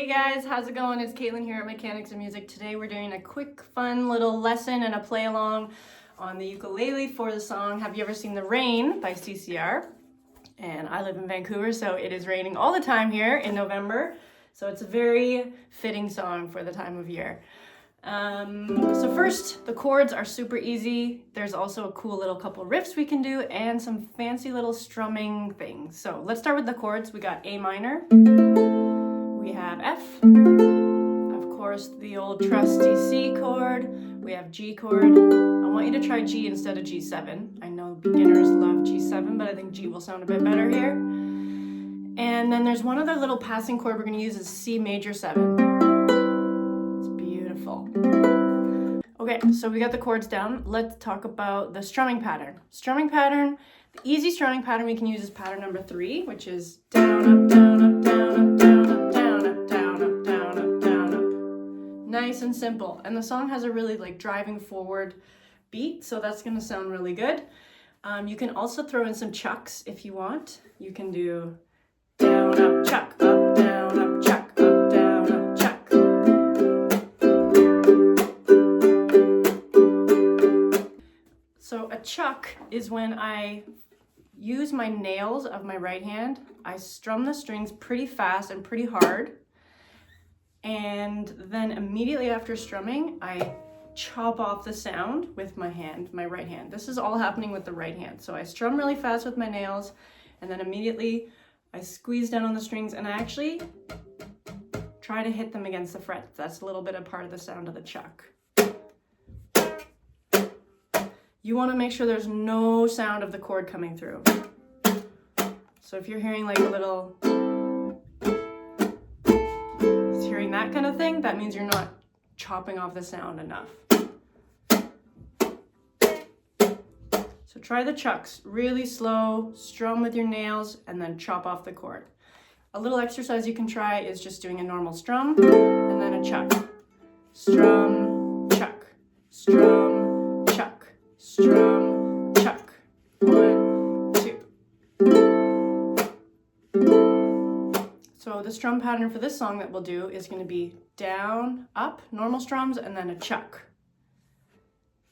Hey guys, how's it going? It's Caitlin here at Mechanics of Music. Today we're doing a quick, fun little lesson and a play along on the ukulele for the song Have You Ever Seen the Rain by CCR. And I live in Vancouver, so it is raining all the time here in November. So it's a very fitting song for the time of year. So first, the chords are super easy. There's also a cool little couple riffs we can do and some fancy little strumming things. So let's start with the chords. We got A minor, we have F, of course the old trusty C chord, we have G chord. I want you to try G instead of G7. I know beginners love G7, but I think G will sound a bit better here. And then there's one other little passing chord we're going to use is C major 7. Okay, so we got the chords down. Let's talk about the strumming pattern. The easy strumming pattern we can use is pattern number 3, which is down, up, down, up, down, up, down, up, down, up, down, up, down, up, down, up. Nice and simple. And the song has a really driving forward beat, so that's gonna sound really good. You can also throw in some chucks if you want. You can do down, up, chuck, up, down, up, chuck. So a chuck is when I use my nails of my right hand. I strum the strings pretty fast and pretty hard. And then immediately after strumming, I chop off the sound with my hand, my right hand. This is all happening with the right hand. So I strum really fast with my nails, and then immediately I squeeze down on the strings and I actually try to hit them against the frets. That's a little bit of part of the sound of the chuck. You want to make sure there's no sound of the chord coming through. So if you're hearing a little, hearing that kind of thing, that means you're not chopping off the sound enough. So try the chucks, really slow, strum with your nails, and then chop off the chord. A little exercise you can try is just doing a normal strum, and then a chuck. Strum, chuck, strum, chuck. Strum, chuck, 1, 2. So the strum pattern for this song that we'll do is going to be down, up, normal strums, and then a chuck.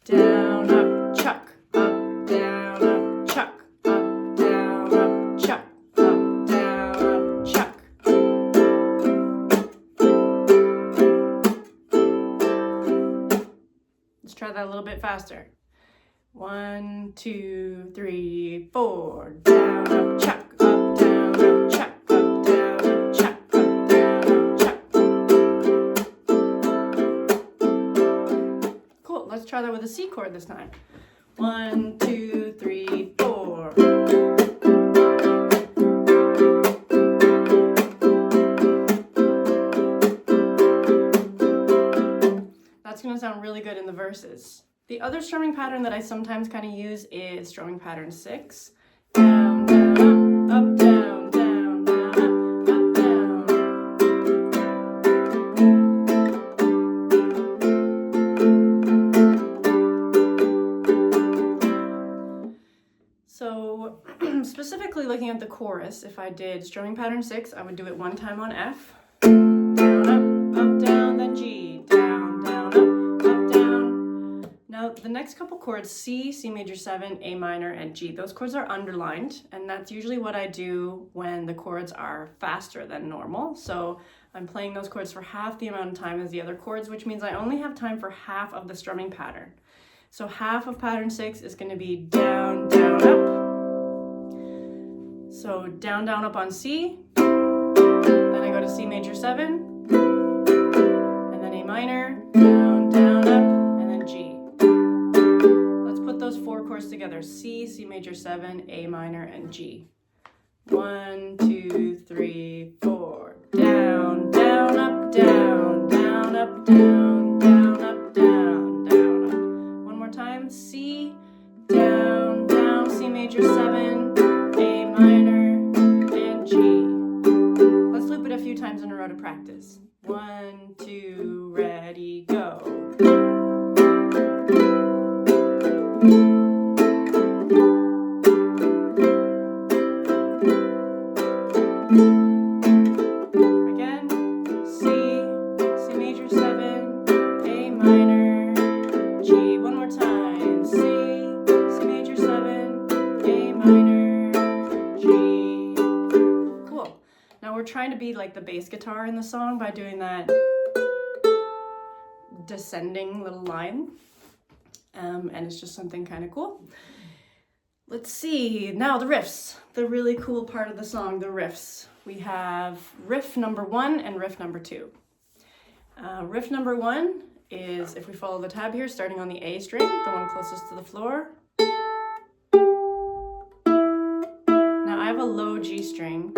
Down, up, chuck, up, down, up, chuck, up, down, up, chuck, up, down, up, chuck. Let's try that a little bit faster. 1, 2, 3, 4. Down, up, chuck, up, down, up, chuck, up, down, up, chuck, up, down, up, chuck. Cool, let's try that with a C chord this time. 1, 2, 3, 4. That's going to sound really good in the verses. The other strumming pattern that I sometimes kind of use is strumming pattern 6. Down, down, up, down, down, down, up, down. So specifically looking at the chorus, if I did strumming pattern 6, I would do it one time on F. Down, up, down, then G. Down, down, up, down. Now, the next couple chords, C, C major 7, A minor, and G, those chords are underlined, and that's usually what I do when the chords are faster than normal. So I'm playing those chords for half the amount of time as the other chords, which means I only have time for half of the strumming pattern. So half of pattern 6 is going to be down, down, up. So down, down, up on C, then I go to C major 7, and then A minor, down, down, up, and then G. Those 4 chords together: C, C major 7, A minor, and G. 1, 2, 3, 4. Down, down, up, down, down, up, down, down, up, down, down, up. One more time: C, down, down, C major 7, A minor, and G. Let's loop it a few times in a row to practice. 1, 2, ready, go. Again, C, Now we're trying to be like the bass guitar in the song by doing that descending little line. And it's just something kind of cool. Let's see, now the riffs, the really cool part of the song, the riffs. We have riff number 1 and riff number 2. Riff number 1 is, if we follow the tab here, starting on the A string, the one closest to the floor. Now I have a low G string,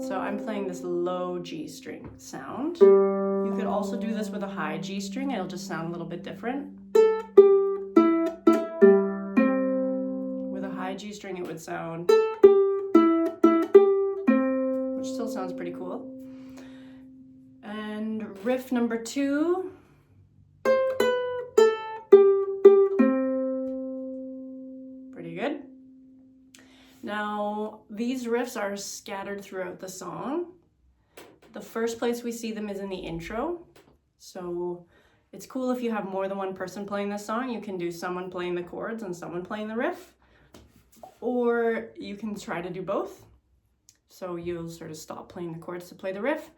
so I'm playing this low G string sound. You could also do this with a high G string, it'll just sound a little bit different. With a high G string it would sound, which still sounds pretty cool. And riff number 2, pretty good. Now these riffs are scattered throughout the song. The first place we see them is in the intro. So it's cool if you have more than one person playing this song. You can do someone playing the chords and someone playing the riff. Or you can try to do both. So you'll sort of stop playing the chords to play the riff.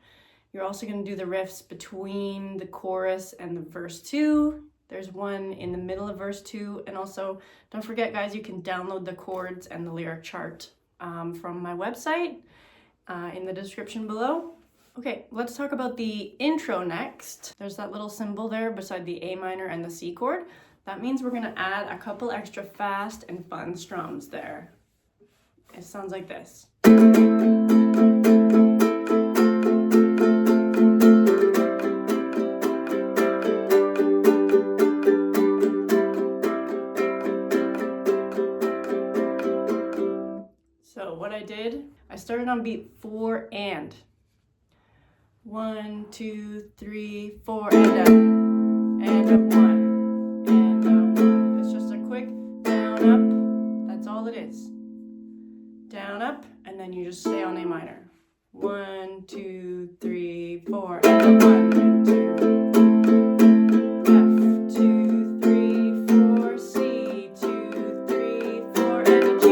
You're also going to do the riffs between the chorus and the verse 2. There's one in the middle of verse 2. And also, don't forget, guys, you can download the chords and the lyric chart from my website in the description below. Okay, let's talk about the intro next. There's that little symbol there beside the A minor and the C chord. That means we're going to add a couple extra fast and fun strums there. It sounds like this. So what I did, I started on beat 4 and. 1, 2, 3, 4, and a 1, and a 1. It's just a quick down, up. That's all it is. Down, up, and then you just stay on A minor. 1, 2, 3, 4, and a 1, and 2. F, 2, 3, 4, C, 2, 3, 4, and a G.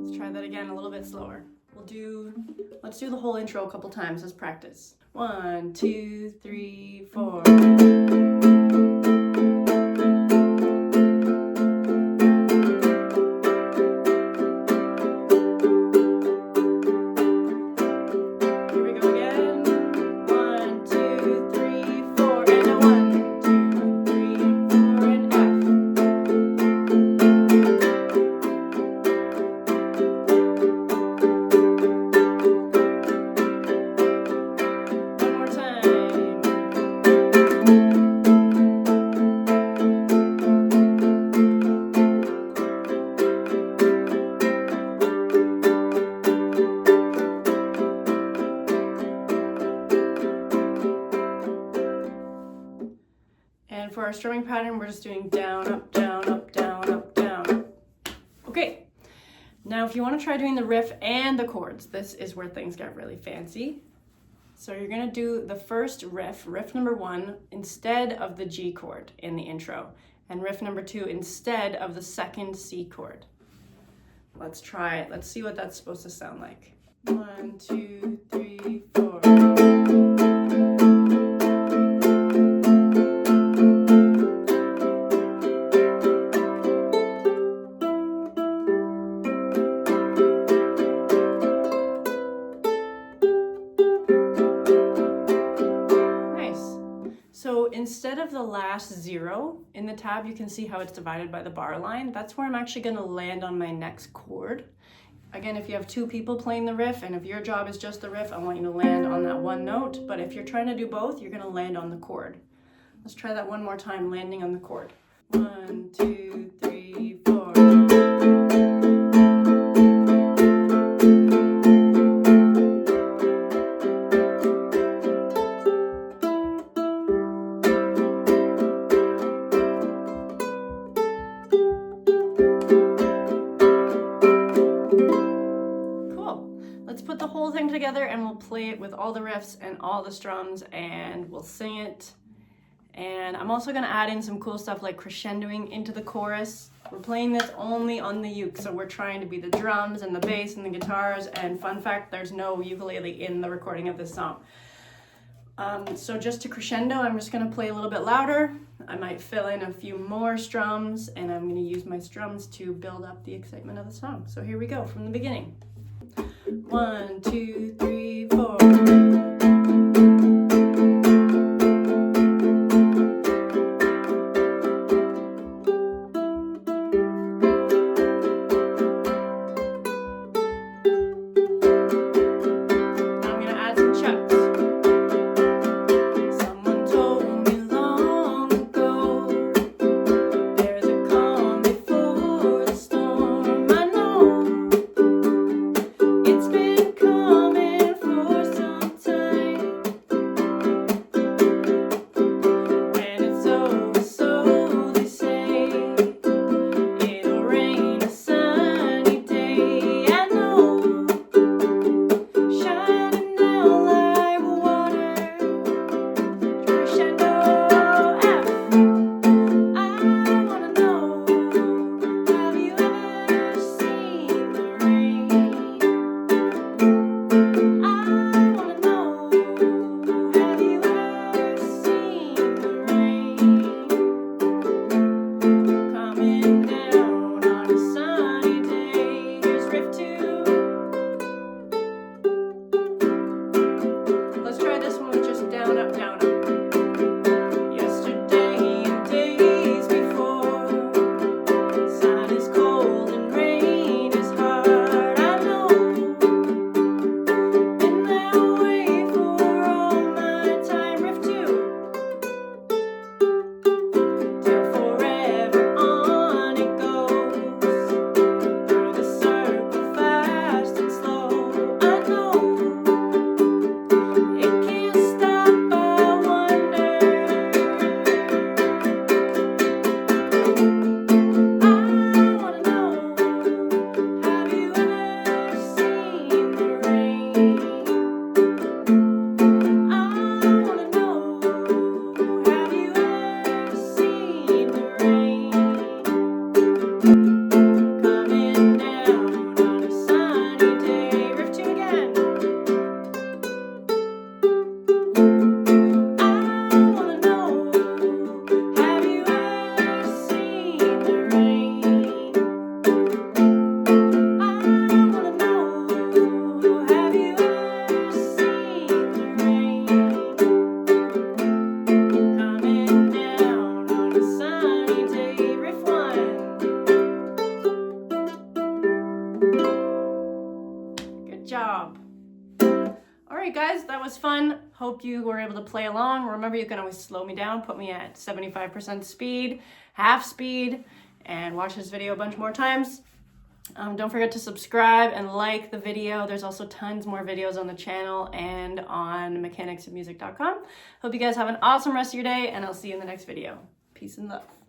Let's try that again a little bit slower. Let's do the whole intro a couple times as practice. 1, 2, 3, 4. Here we go again. 1, 2, 3, 4, and a 1, 2, 3, 4, and F. And for our strumming pattern, we're just doing down, up, down, up, down, up, down. Okay, now if you want to try doing the riff and the chords, this is where things get really fancy. So you're going to do the first riff, riff number 1, instead of the G chord in the intro, and riff number 2 instead of the second C chord. Let's try it. Let's see what that's supposed to sound like. 1, 2, 3, 4. So instead of the last 0 in the tab, you can see how it's divided by the bar line. That's where I'm actually going to land on my next chord. Again, if you have 2 people playing the riff, and if your job is just the riff, I want you to land on that one note. But if you're trying to do both, you're going to land on the chord. Let's try that one more time, landing on the chord. 1, 2, 3, 4. Together and we'll play it with all the riffs and all the strums and we'll sing it. And I'm also going to add in some cool stuff like crescendoing into the chorus. We're playing this only on the uke, so we're trying to be the drums and the bass and the guitars, and fun fact, there's no ukulele in the recording of this song. So just to crescendo, I'm just gonna play a little bit louder. I might fill in a few more strums, and I'm gonna use my strums to build up the excitement of the song. So here we go from the beginning. 1, 2, 3, 4. Job. All right, guys, that was fun. Hope you were able to play along. Remember, you can always slow me down, put me at 75% speed, half speed, and watch this video a bunch more times. Don't forget to subscribe and like the video. There's also tons more videos on the channel and on mechanicsofmusic.com. Hope you guys have an awesome rest of your day, and I'll see you in the next video. Peace and love.